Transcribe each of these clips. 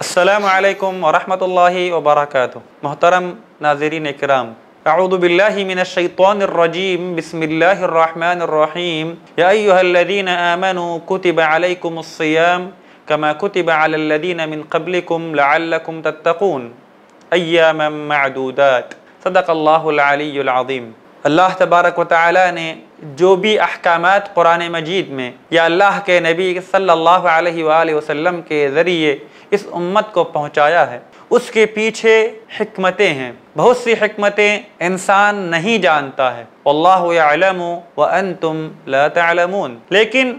अस्सलामुअलैकुम वरहमतुल्लाहि वबरकातुहू। मोहतरम नाज़रीन इकराम, अऊज़ु बिल्लाहि मिनश्शैतानिर्रजीम, बिस्मिल्लाहिर्रहमानिर्रहीम। या अय्युहल्लज़ीना आमनू कुतिबा अलैकुमुस्सियाम कमा कुतिबा अलल्लज़ीना मिन क़ब्लिकुम लअल्लकुम तत्तक़ून अय्यामम मअदूदात। सदक़ल्लाहुल अलीयुल अज़ीम। अल्लाह तबारक व तआला ने जो भी अहकामात कुरान मजीद में या अल्लाह के नबी सल्लल्लाहु अलैहि वसल्लम के ज़रिए इस उम्मत को पहुँचाया है, उसके पीछे हिकमतें हैं। बहुत सी हिकमतें इंसान नहीं जानता है। वल्लाहु यअलमु व अंतुम ला तअलमून। लेकिन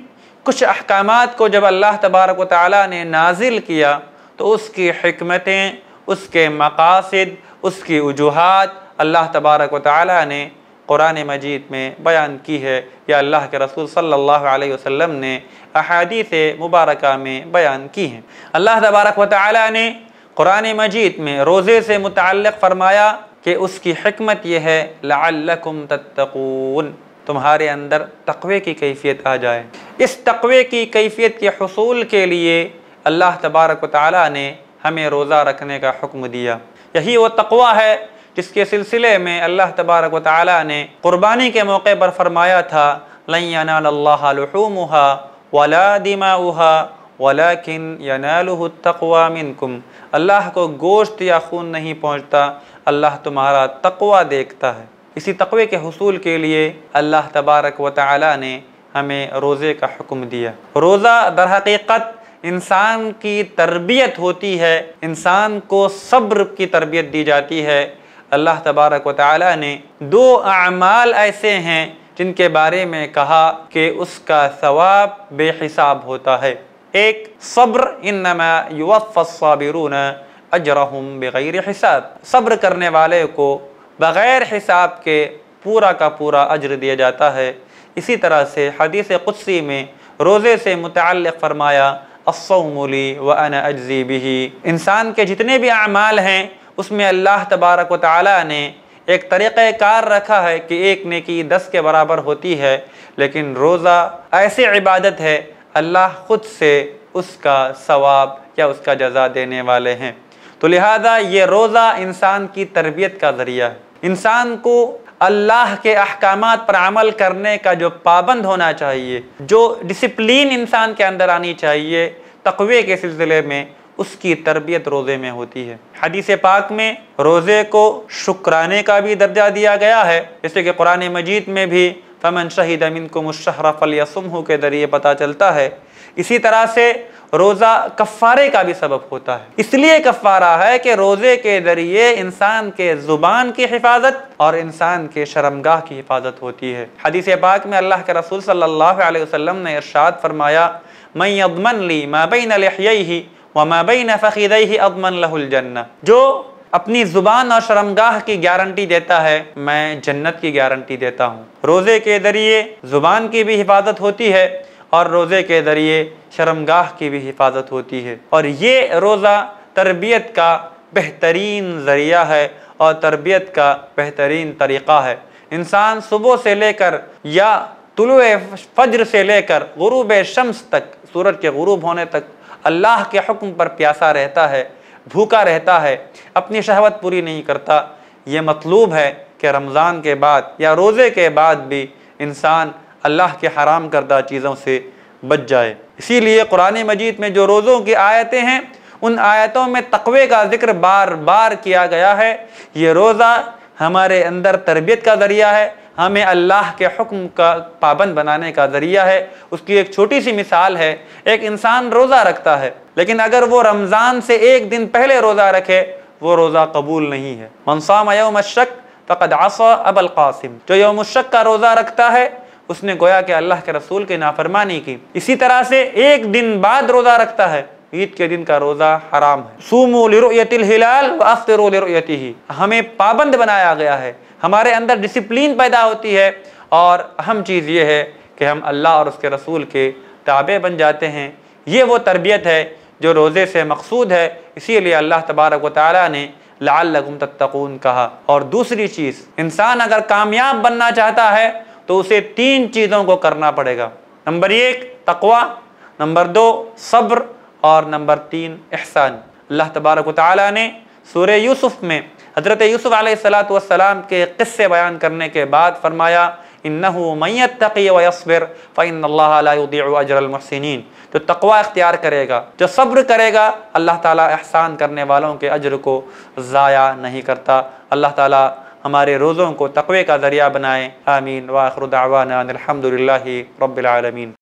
कुछ अहकामात को जब अल्लाह तबारक व तआला ने नाजिल किया तो उसकी हिकमतें, उसके मकासिद, उसकी वजूहात अल्लाह तबारक व तआला ने कुरान मजीद में बयान की है या अल्लाह के रसूल सल्लल्लाहु अलैहि वसल्लम ने अहादीस मुबारका में बयान की हैं। अल्लाह तबारक व तआला ने कुरान मजीद में रोज़े से मुतअल्लिक़ फरमाया कि उसकी हिकमत यह है लअल्लकुम तत्तक़ून, तुम्हारे अंदर तक़वे की कैफियत आ जाए। इस तक़वे की कैफियत के हुसूल के लिए अल्लाह तबारक व तआला ने हमें रोज़ा रखने का हुक्म दिया। यही वो तक़वा है जिसके सिलसिले में अल्लाह तबारक व तआला ने कुर्बानी के मौके पर फरमाया था, लन यनालल्लाह लुहूमुहा वला दिमाउहा वलाकिन यनालुहु तक़वा मिनकुम। अल्लाह को गोश्त या खून नहीं पहुँचता, अल्लाह तुम्हारा तक़वा देखता है। इसी तक़वे के हुसूल के लिए अल्लाह तबारक व तआला ने हमें रोज़े का हुक्म दिया। रोज़ा दर हकीकत इंसान की तरबियत होती है, इंसान को सब्र की तरबियत दी जाती है। अल्लाह तबारक व तआला ने दो अमाल ऐसे हैं जिनके बारे में कहा कि उसका सवाब बेहिसाब होता है। एक सब्र, इन्नमा युवफ़्फ़स-साबिरून अजरहुम बिग़ैरि हिसाब। सब्र करने वाले को बग़ैर हिसाब के पूरा का पूरा अज्र दिया जाता है। इसी तरह से हदीस क़ुद्सी में रोज़े से मुतअल्लिक़ फरमाया, अस्सौमु ली व अना अज्ज़ी बिही। इंसान के जितने भी अमाल हैं उसमें अल्लाह तबारक व तआला ने एक तरीक़ाकार रखा है कि एक नेकी 10 के बराबर होती है, लेकिन रोज़ा ऐसी इबादत है अल्लाह ख़ुद से उसका सवाब या उसका जज़ा देने वाले हैं। तो लिहाजा ये रोज़ा इंसान की तरबियत का ज़रिया है। इंसान को अल्लाह के अहकामात पर अमल करने का जो पाबंद होना चाहिए, जो डिसिप्लिन इंसान के अंदर आनी चाहिए तक़वे के सिलसिले में, उसकी तरबियत रोज़े में होती है। हदीस पाक में रोज़े को शुक्राने का भी दर्जा दिया गया है, जैसे कि कुरान मजीद में भी फमन शहीद मिनकुमुश-शहरा फलयसुमहु के ज़रिए पता चलता है। इसी तरह से रोज़ा कफ़ारे का भी सबब होता है। इसलिए कफ़ारा है कि रोज़े के ज़रिए इंसान के ज़ुबान की हिफाजत और इंसान के शर्मगाह की हिफाजत होती है। हदीस पाक में अल्लाह के रसूल सल्लल्लाहु अलैहि वसल्लम ने इरशाद फरमाया, मन यज़मन ली मा बैन लिह्यैहि व मा बैन फ़ख़िदैहि अज़मन लहुल जन्नह। जो अपनी ज़ुबान और शर्मगाह की गारंटी देता है, मैं जन्नत की गारंटी देता हूँ। रोज़े के ज़रिए ज़ुबान की भी हिफाजत होती है और रोज़े के ज़रिए शर्मगाह की भी हिफाजत होती है। और ये रोज़ा तरबियत का बेहतरीन ज़रिया है और तरबियत का बेहतरीन तरीक़ा है। इंसान सुबह से लेकर या तुलुए फज्र से लेकर गुरूब शम्स तक, सूरज के गुरूब होने तक अल्लाह के हुक्म पर प्यासा रहता है, भूखा रहता है, अपनी शहवत पूरी नहीं करता। ये मतलूब है कि रमज़ान के बाद या रोज़े के बाद भी इंसान अल्लाह के हराम करदा चीज़ों से बच जाए। इसीलिए कुरान मजीद में जो रोज़ों की आयतें हैं, उन आयतों में तक़वे का ज़िक्र बार बार किया गया है। ये रोज़ा हमारे अंदर तरबियत का ज़रिया है, हमें अल्लाह के हुक्म का पाबंद बनाने का ज़रिया है। उसकी एक छोटी सी मिसाल है, एक इंसान रोज़ा रखता है, लेकिन अगर वो रमज़ान से एक दिन पहले रोज़ा रखे, वो रोज़ा कबूल नहीं है। मन साम यौम अश-शक फ़क़द असा अबल क़ासिम। जो यौम अश-शक का रोज़ा रखता है उसने गोया कि अल्लाह के रसूल की नाफरमानी की। इसी तरह से एक दिन बाद रोज़ा रखता है, ईद के दिन का रोज़ा हराम है। सूमू लिरुयतिल हिलाल व अफ्तिरू लिरुयतिही। हमें पाबंद बनाया गया है, हमारे अंदर डिसिप्लिन पैदा होती है और अहम चीज़ ये है कि हम अल्लाह और उसके रसूल के ताबे बन जाते हैं। ये वो तरबियत है जो रोज़े से मकसूद है। इसीलिए अल्लाह तबारक व तआला ने लअल्लकुम तत्तकून कहा। और दूसरी चीज़, इंसान अगर कामयाब बनना चाहता है तो उसे 3 चीज़ों को करना पड़ेगा। नंबर 1 तक़वा, नंबर 2 सब्र और नंबर 3 इहसान। अल्लाह तबारक व तआला ने सूरह यूसुफ में हज़रत यूसुफ अलैहिस्सलातु वस्सलाम के क़िस्से बयान करने के बाद फरमाया इन्नहु मन यत्तक़ी व यस्बिर फ़इन्नल्लाहा ला युज़ीअु अजरल मुहसिनीन। जो तक़वा इख्तियार करेगा, जो सब्र करेगा, अल्लाह ताला एहसान करने वालों के अजर को ज़ाया नहीं करता। अल्लाह ताला हमारे रोज़ों को तक़वे का ज़रिया बनाए। आमीन। व आखिरु दावाना अनिल हम्दुलिल्लाहि रब्बिल आलमीन।